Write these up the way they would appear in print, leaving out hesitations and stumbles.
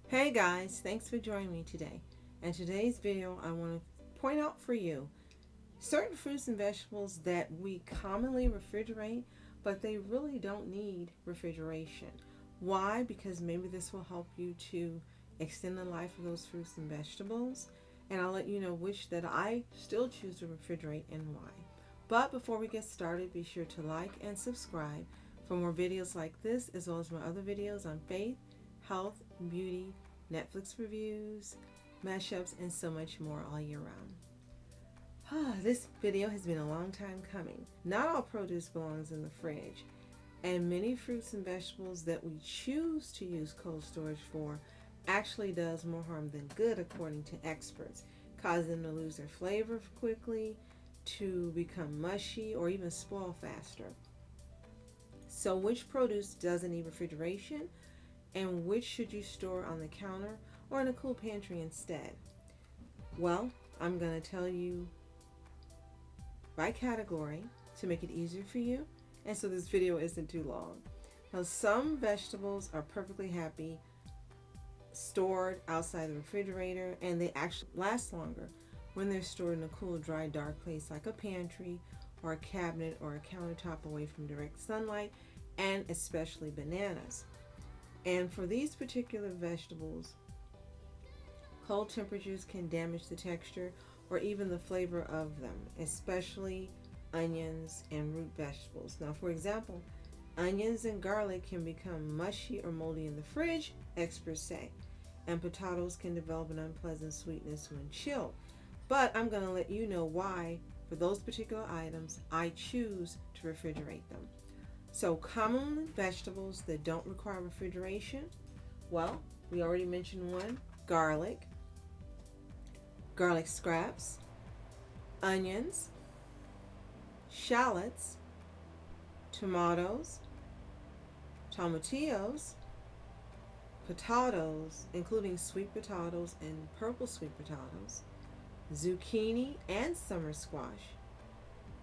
Hey guys, thanks for joining me today. In today's video, I want to point out for you certain fruits and vegetables that we commonly refrigerate, but they really don't need refrigeration. Why? Because maybe this will help you to extend the life of those fruits and vegetables, and I'll let you know which that I still choose to refrigerate and why. But before we get started, be sure to like and subscribe for more videos like this, as well as my other videos on faith, health, beauty, Netflix reviews, mashups, and so much more all year round. This video has been a long time coming. Not all produce belongs in the fridge, and many fruits and vegetables that we choose to use cold storage for actually does more harm than good according to experts, causing them to lose their flavor quickly, to become mushy, or even spoil faster. So which produce doesn't need refrigeration, and which should you store on the counter or in a cool pantry instead? Well, I'm going to tell you by category to make it easier for you, and so this video isn't too long. Now, some vegetables are perfectly happy stored outside the refrigerator, and they actually last longer when they're stored in a cool, dry, dark place like a pantry or a cabinet or a countertop away from direct sunlight, and especially bananas. And for these particular vegetables, cold temperatures can damage the texture or even the flavor of them, especially onions and root vegetables. Now, for example, onions and garlic can become mushy or moldy in the fridge, experts say, and potatoes can develop an unpleasant sweetness when chilled. But I'm going to let you know why, for those particular items, I choose to refrigerate them. So common vegetables that don't require refrigeration, well, we already mentioned one, garlic scraps, onions, shallots, tomatoes, tomatillos, potatoes, including sweet potatoes and purple sweet potatoes, zucchini and summer squash,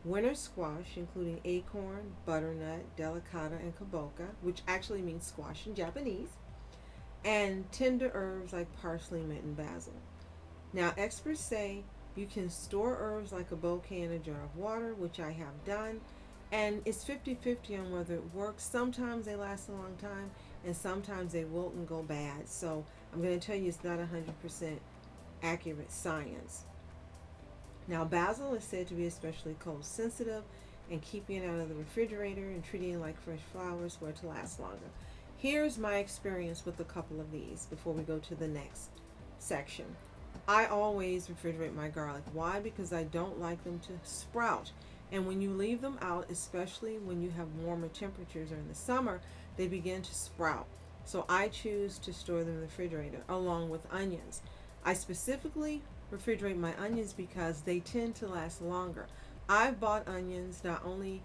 winter squash, including acorn, butternut, delicata, and kaboka, which actually means squash in Japanese, and tender herbs like parsley, mint, and basil. Now, experts say you can store herbs like a bouquet in a jar of water, which I have done, and it's 50-50 on whether it works. Sometimes they last a long time, and sometimes they wilt and go bad. So I'm going to tell you it's not 100% accurate science. Now, basil is said to be especially cold sensitive, and keeping it out of the refrigerator and treating it like fresh flowers for it to last longer. Here's my experience with a couple of these before we go to the next section. I always refrigerate my garlic. Why? Because I don't like them to sprout. And when you leave them out, especially when you have warmer temperatures or in the summer, they begin to sprout. So I choose to store them in the refrigerator along with onions. I specifically refrigerate my onions because they tend to last longer. I've bought onions not only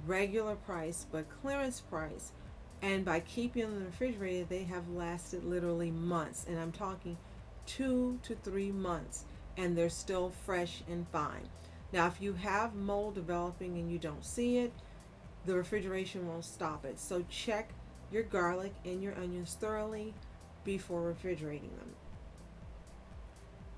regular price but clearance price, and by keeping them in the refrigerator they have lasted literally months, and I'm talking 2 to 3 months, and they're still fresh and fine. Now, if you have mold developing and you don't see it, the refrigeration won't stop it. So check your garlic and your onions thoroughly before refrigerating them.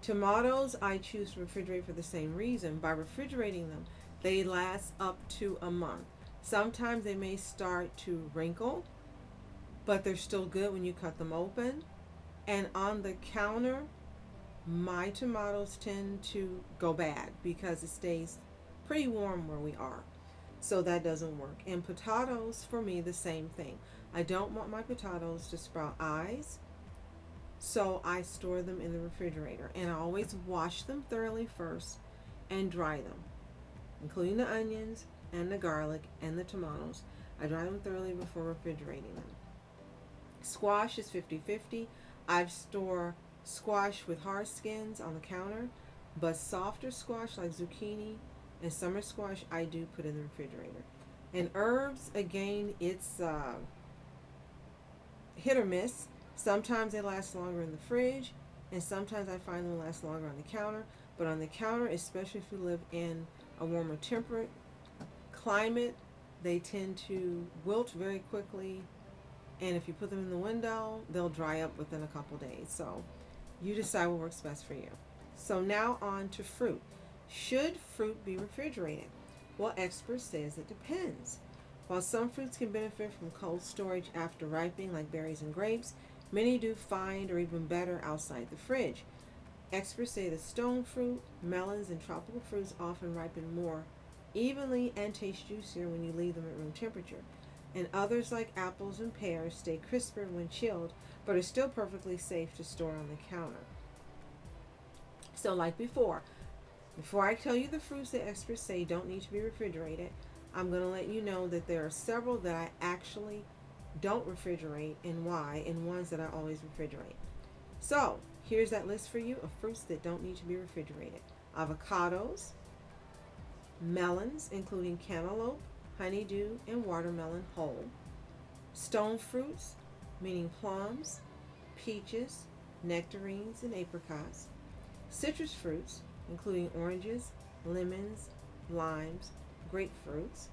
Tomatoes, I choose to refrigerate for the same reason. By refrigerating them, they last up to a month. Sometimes they may start to wrinkle, but they're still good when you cut them open. And on the counter, my tomatoes tend to go bad because it stays pretty warm where we are. So that doesn't work. And potatoes, for me, the same thing. I don't want my potatoes to sprout eyes, so I store them in the refrigerator. And I always wash them thoroughly first and dry them, including the onions and the garlic and the tomatoes. I dry them thoroughly before refrigerating them. Squash is 50-50. I store squash with hard skins on the counter, but softer squash like zucchini and summer squash I do put in the refrigerator. And herbs, again, it's hit or miss. Sometimes they last longer in the fridge, and sometimes I find them last longer on the counter. But on the counter, especially if you live in a warmer temperate climate, they tend to wilt very quickly And if you put them in the window, they'll dry up within a couple days. So you decide what works best for you. So now on to fruit. Should fruit be refrigerated? Well, experts say it depends. While some fruits can benefit from cold storage after ripening, like berries and grapes, many do fine or even better outside the fridge. Experts say that stone fruit, melons, and tropical fruits often ripen more evenly and taste juicier when you leave them at room temperature. And others, like apples and pears, stay crisper when chilled, but are still perfectly safe to store on the counter. So like before I tell you the fruits that experts say don't need to be refrigerated, I'm going to let you know that there are several that I actually don't refrigerate and why, and ones that I always refrigerate. So here's that list for you of fruits that don't need to be refrigerated. Avocados, melons, including cantaloupe, honeydew, and watermelon whole. Stone fruits, meaning plums, peaches, nectarines, and apricots. Citrus fruits, including oranges, lemons, limes, grapefruits,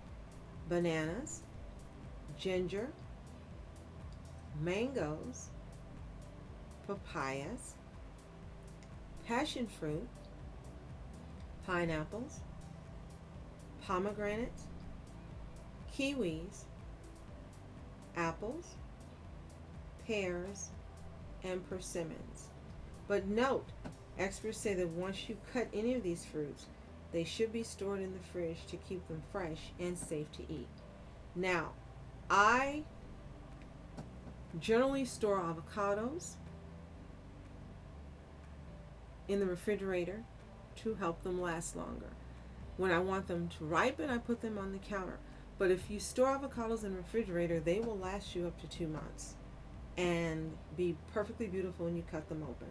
bananas, ginger, mangoes, papayas, passion fruit, pineapples, pomegranates, kiwis, apples, pears, and persimmons. But note, experts say that once you cut any of these fruits, they should be stored in the fridge to keep them fresh and safe to eat. Now, I generally store avocados in the refrigerator to help them last longer. When I want them to ripen, I put them on the counter. But if you store avocados in the refrigerator, they will last you up to 2 months and be perfectly beautiful when you cut them open.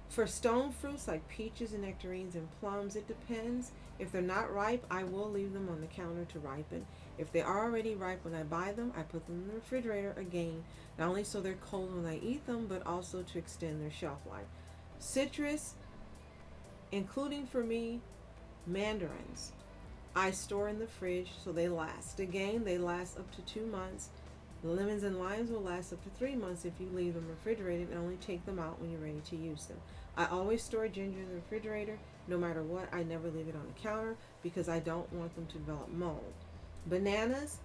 For stone fruits like peaches and nectarines and plums, it depends. If they're not ripe, I will leave them on the counter to ripen. If they are already ripe when I buy them, I put them in the refrigerator again, not only so they're cold when I eat them, but also to extend their shelf life. Citrus, including for me, mandarins, I store in the fridge so they last. Again, they last up to 2 months. The lemons and limes will last up to 3 months if you leave them refrigerated and only take them out when you're ready to use them. I always store ginger in the refrigerator. No matter what, I never leave it on the counter because I don't want them to develop mold. Bananas,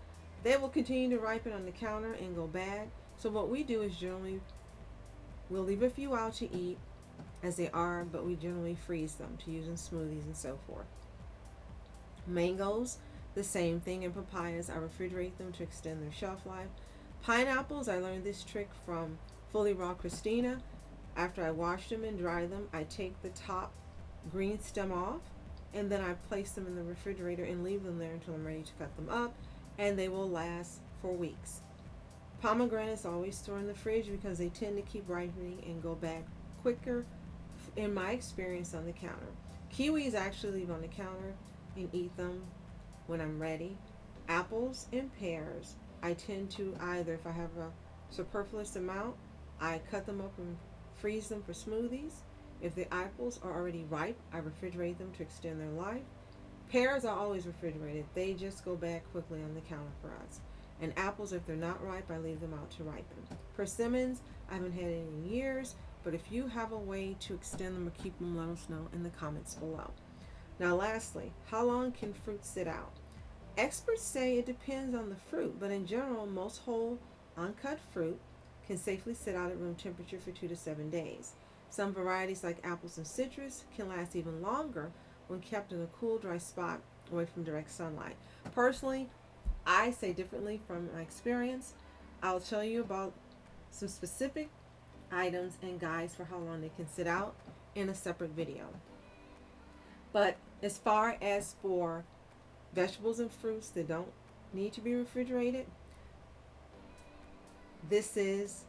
they will continue to ripen on the counter and go bad. So what we do is generally, we'll leave a few out to eat as they are, but we generally freeze them to use in smoothies and so forth. Mangoes, the same thing, and papayas, I refrigerate them to extend their shelf life. Pineapples, I learned this trick from Fully Raw Christina. After I wash them and dry them, I take the top green stem off, and then I place them in the refrigerator and leave them there until I'm ready to cut them up, and they will last for weeks. Pomegranates always store in the fridge because they tend to keep ripening and go bad quicker, in my experience, on the counter. Kiwis I actually leave on the counter and eat them when I'm ready. Apples and pears, I tend to either, if I have a superfluous amount, I cut them up and freeze them for smoothies. If the apples are already ripe, I refrigerate them to extend their life. Pears are always refrigerated. They just go bad quickly on the counter for us. And apples, if they're not ripe, I leave them out to ripen. Persimmons, I haven't had it in years, but if you have a way to extend them or keep them, let us know in the comments below. Now lastly, how long can fruit sit out? Experts say it depends on the fruit, but in general, most whole, uncut fruit can safely sit out at room temperature for 2 to 7 days. Some varieties like apples and citrus can last even longer when kept in a cool, dry spot away from direct sunlight. Personally, I say differently from my experience. I'll tell you about some specific items and guides for how long they can sit out in a separate video. But as far as for vegetables and fruits that don't need to be refrigerated, this is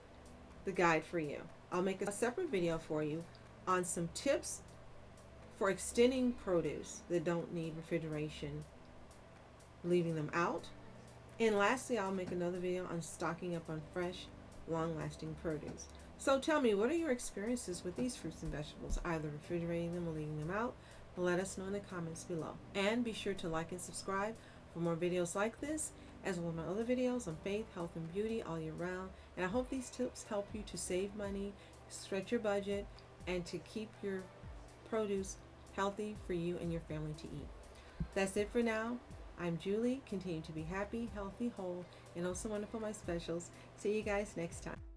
the guide for you. I'll make a separate video for you on some tips for extending produce that don't need refrigeration, leaving them out. And lastly, I'll make another video on stocking up on fresh, long-lasting produce. So tell me, what are your experiences with these fruits and vegetables, either refrigerating them or leaving them out? Let us know in the comments below. And be sure to like and subscribe for more videos like this. as well as my other videos on faith, health, and beauty all year round. And I hope these tips help you to save money, stretch your budget, and to keep your produce healthy for you and your family to eat. That's it for now. I'm Julie. Continue to be happy, healthy, whole, and also wonderful, my specials. See you guys next time.